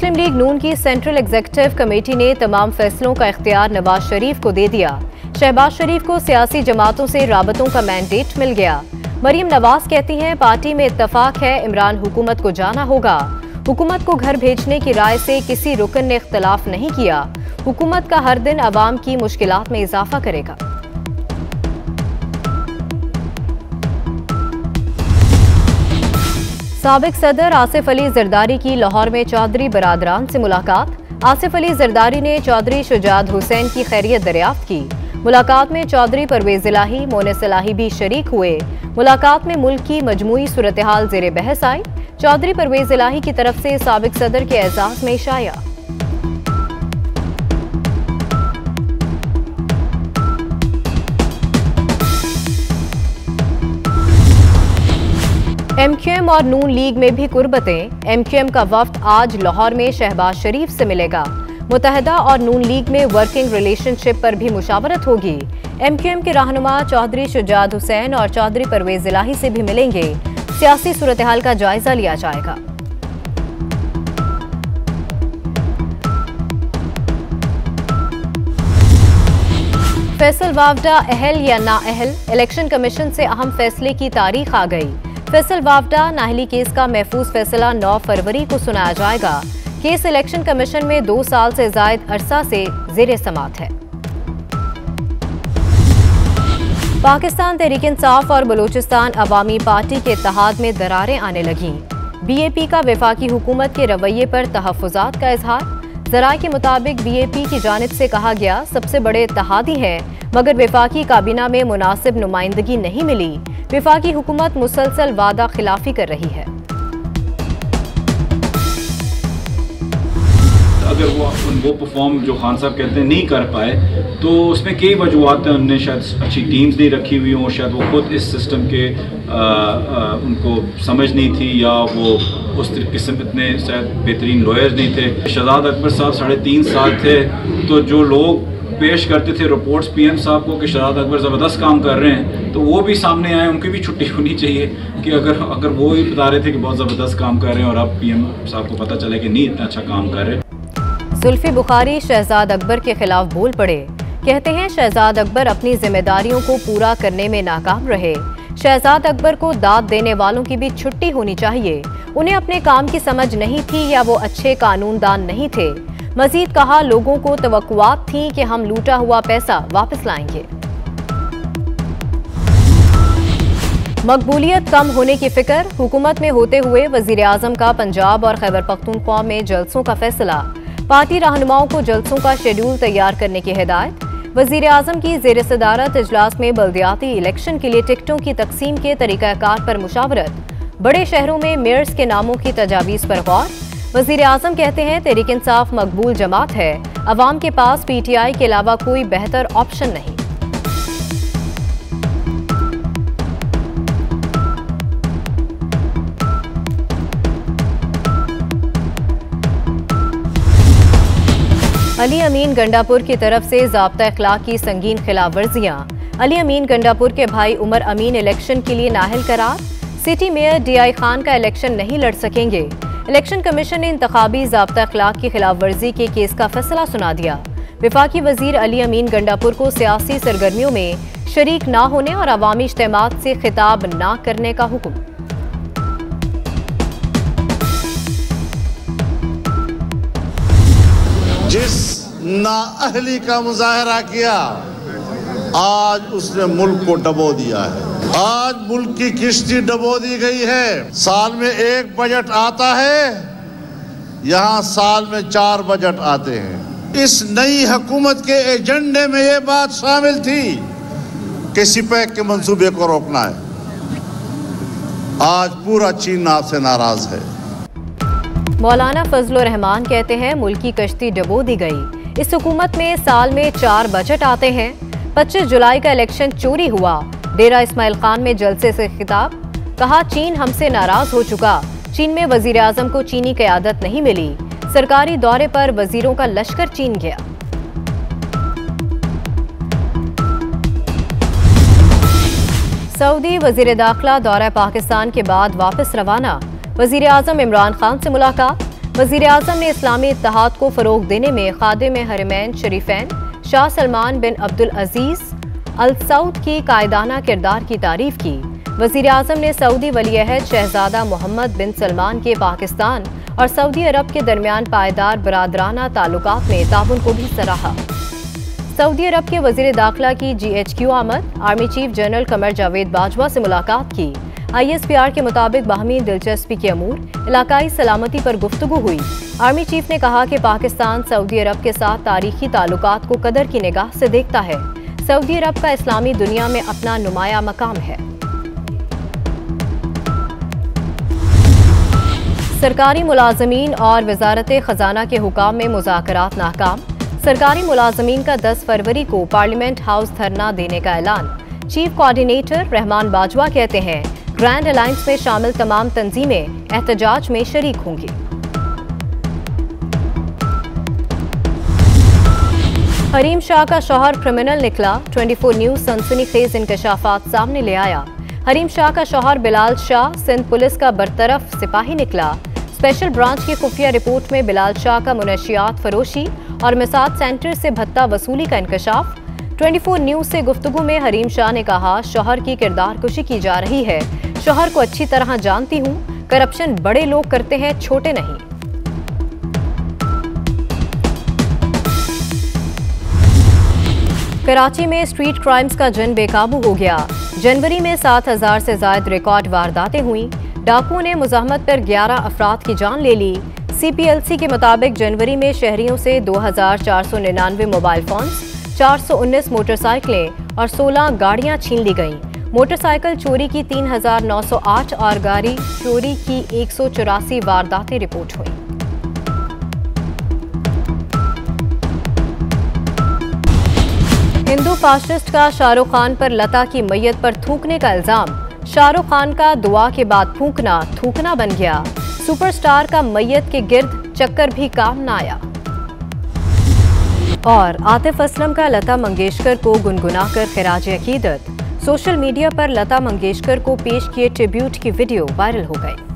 मुस्लिम league नून की central executive committee ने तमाम फैसलों का इख्तियार नवाज शरीफ को दे दिया। शहबाज शरीफ को सियासी जमातों से राबतों का मैंडेट मिल गया। मरीम नवाज कहती हैं पार्टी में इत्तफाक है, इमरान हुकूमत को जाना होगा। हुकूमत को घर भेजने की राय से किसी रुकन ने इख्तलाफ नहीं किया। हुकूमत का हर दिन अवाम की मुश्किलात में इजाफा करेगा। साबिक सदर आसिफ अली जरदारी की लाहौर में चौधरी बरादरान से मुलाकात। आसिफ अली जरदारी ने चौधरी शुजात हुसैन की खैरियत दरियाफ्त की। मुलाकात में चौधरी परवेज इलाही, मोनिस इलाही भी शरीक हुए। मुलाकात में मुल्क की मजमूई सूरत हाल ज़ेरे बहस आई। चौधरी परवेज इलाही की तरफ से साबिक सदर के एजाज में इशाया। MQM और नून लीग में भी कुर्बतें। MQM का वफ्द आज लाहौर में शहबाज शरीफ से मिलेगा। मुत्तहदा और नून लीग में वर्किंग रिलेशनशिप पर भी मुशावरत होगी। MQM के रहनुमा चौधरी शुजात हुसैन और चौधरी परवेज इलाही से भी मिलेंगे। सियासी सूरत हाल का जायजा लिया जाएगा। फैसल वावडा अहल या नाअहल, इलेक्शन कमीशन से अहम फैसले की तारीख आ गई। फैसल वावडा नाअहली केस का महफूज फैसला 9 फरवरी को सुनाया जाएगा। केस इलेक्शन कमीशन में 2 साल से जायद अरसा से ज़ेरे समात है। पाकिस्तान तहरीक इंसाफ और बलूचिस्तान अवामी पार्टी के इत्तेहाद में दरारें आने लगीं। BAP का वफाकी हुकूमत के रवैये पर तहफ़्फ़ुज़ात का इजहार। ज़राए के मुताबिक BAP की जानिब से कहा गया सबसे बड़े इत्तेहादी हैं, मगर वफाकी काबीना में मुनासिब नुमाइंदगी नहीं मिली। वफाकी हुकूमत मुसलसल वादा खिलाफी कर रही है। अगर वो परफॉर्म जो खान साहब कहते हैं नहीं कर पाए तो उसमें कई वजूहत हैं। उनने शायद अच्छी टीम्स नहीं रखी हुई हों, शायद वो खुद इस सिस्टम के उनको समझ नहीं थी, या वो उस किस्म इतने शायद बेहतरीन लॉयर्स नहीं थे। शहजाद अकबर साहब 3.5 साल थे, तो जो लोग पेश करते थे रिपोर्ट्स PM साहब को कि शहजाद अकबर ज़बरदस्त काम कर रहे हैं, तो वो भी सामने आए, उनकी भी छुट्टी होनी चाहिए कि अगर वो ही बता रहे थे कि बहुत ज़बरदस्त काम कर रहे हैं और अब PM साहब को पता चले कि नहीं इतना अच्छा काम कर रहे। जुल्फी बुखारी शहजाद अकबर के खिलाफ बोल पड़े। कहते हैं शहजाद अकबर अपनी जिम्मेदारियों को पूरा करने में नाकाम रहे। शहजाद अकबर को दाद देने वालों की भी छुट्टी होनी चाहिए। उन्हें अपने काम की समझ नहीं थी या वो अच्छे कानूनदान नहीं थे। मजीद कहा लोगों को तवक्कुआत थी कि हम लूटा हुआ पैसा वापस लाएंगे। मकबूलियत कम होने की फिक्र। हुकूमत में होते हुए वजीर आजम का पंजाब और खैबर पख्तूनख्वा में जलसों का फैसला। पार्टी रहनुमाओं को जलसों का शेड्यूल तैयार करने की हिदायत। वजीर आजम की ज़ेर सदारत इजलास में बल्दियाती इलेक्शन के लिए टिकटों की तकसीम के तरीक़ाकार पर मुशावरत। बड़े शहरों में मेयर्स के नामों की तजावीज़ पर गौर। वजीर आजम कहते हैं तहरीक इंसाफ मकबूल जमात है, अवाम के पास PTI के अलावा कोई बेहतर ऑप्शन नहीं। अली अमीन गंडापुर की तरफ से ज़ाब्ता अखलाक की संगीन खिलाफ वर्जियाँ। अली अमीन गंडापुर के भाई उमर अमीन इलेक्शन के लिए नाअहल करार। सिटी मेयर DI खान का इलेक्शन नहीं लड़ सकेंगे। इलेक्शन कमीशन ने इंतखाबी ज़ाब्ता अखलाक की खिलाफ वर्जी के केस का फैसला सुना दिया। वफाकी वजीर अली अमीन गंडापुर को सियासी सरगर्मियों में शरीक न होने और अवामी इज्तिमात से खिताब न करने का हुक्म। जिस नाअहली का मुजाहरा किया आज उसने मुल्क को डबो दिया है। आज मुल्क की किश्ती डबो दी गई है। साल में 1 बजट आता है, यहाँ साल में 4 बजट आते हैं। इस नई हुकूमत के एजेंडे में ये बात शामिल थी कि सिपैक के मंसूबे को रोकना है। आज पूरा चीन आपसे नाराज है। मौलाना फजलुर रहमान कहते हैं मुल्क की कश्ती डबो दी गई। इस हुकूमत में साल में 4 बजट आते हैं। 25 जुलाई का इलेक्शन चोरी हुआ। डेरा इस्माइल खान में जलसे से खिताब। कहा चीन हमसे नाराज हो चुका। चीन में वजीर आजम को चीनी क़यादत नहीं मिली। सरकारी दौरे पर वजीरों का लश्कर चीन गया। सऊदी वजीर दाखिला दौरा पाकिस्तान के बाद वापस रवाना। वजीर आजम इमरान खान से मुलाकात। वज़ीर-ए-आज़म ने इस्लामी इत्तेहाद को फ़रोग़ देने में खादिम हरमैन शरीफैन शाह सलमान बिन अब्दुल अजीज़ अल सऊद की कायदाना किरदार की तारीफ की। वज़ीर-ए-आज़म ने सऊदी वली-अहद शहज़ादा मोहम्मद बिन सलमान के पाकिस्तान और सऊदी अरब के दरमियान पायदार बरादराना ताल्लुकात में ताउन को भी सराहा। सऊदी अरब के वज़ीर दाखिला की GHQ आमद, army chief general Qamar Javed Bajwa से मुलाकात की। ISPR के मुताबिक बाहमी दिलचस्पी के अमूर, इलाकाई सलामती पर गुफ्तगू हुई। आर्मी चीफ ने कहा कि पाकिस्तान सऊदी अरब के साथ तारीखी ताल्लुकात को कदर की निगाह से देखता है। सऊदी अरब का इस्लामी दुनिया में अपना नुमाया मकाम है। सरकारी मुलाजमीन और वजारत खजाना के हुकाम में मुज़ाकरात नाकाम। सरकारी मुलाजमीन का 10 फरवरी को पार्लियामेंट हाउस धरना देने का ऐलान। चीफ कोऑर्डिनेटर रहमान बाजवा कहते हैं ग्रैंड अलायंस में शामिल तमाम तंजीमें एहतजाज में शरीक होंगी। हरीम शाह का शौहर क्रिमिनल निकला, 24 न्यूज सनसनीखेज इंकशाफात सामने ले आया। हरीम शाह का शौहर बिलाल शाह सिंध पुलिस का बरतरफ सिपाही निकला। स्पेशल ब्रांच की खुफिया रिपोर्ट में बिलाल शाह का मुनशियात फरोशी और मिसाद सेंटर से भत्ता वसूली का इंकशाफ। 24 न्यूज से गुफ्तगू में हरीम शाह ने कहा शौहर की किरदार कुशी की जा रही है। शौहर को अच्छी तरह जानती हूँ, करप्शन बड़े लोग करते हैं, छोटे नहीं। कराची में स्ट्रीट क्राइम्स का जन बेकाबू हो गया। जनवरी में 7000 से ज्यादा रिकॉर्ड वारदातें हुई। डाकुओं ने मुज़ाहमत पर 11 अफराद की जान ले ली। CPLC के मुताबिक जनवरी में शहरियों से 2499 मोबाइल फोन्स, 419 मोटरसाइकिलें और 16 गाड़ियां छीन ली गईं। मोटरसाइकिल चोरी की 3908 और गाड़ी चोरी की 184 वारदातें रिपोर्ट हुई। हिंदू फाशिस्ट का शाहरुख खान पर लता की मैयत पर थूकने का इल्जाम। शाहरुख खान का दुआ के बाद थूकना बन गया। सुपरस्टार का मैयत के गिर्द चक्कर भी काम न आया। और आतिफ असलम का लता मंगेशकर को गुनगुनाकर खिराज अकीदत। सोशल मीडिया पर लता मंगेशकर को पेश किए ट्रिब्यूट की वीडियो वायरल हो गई।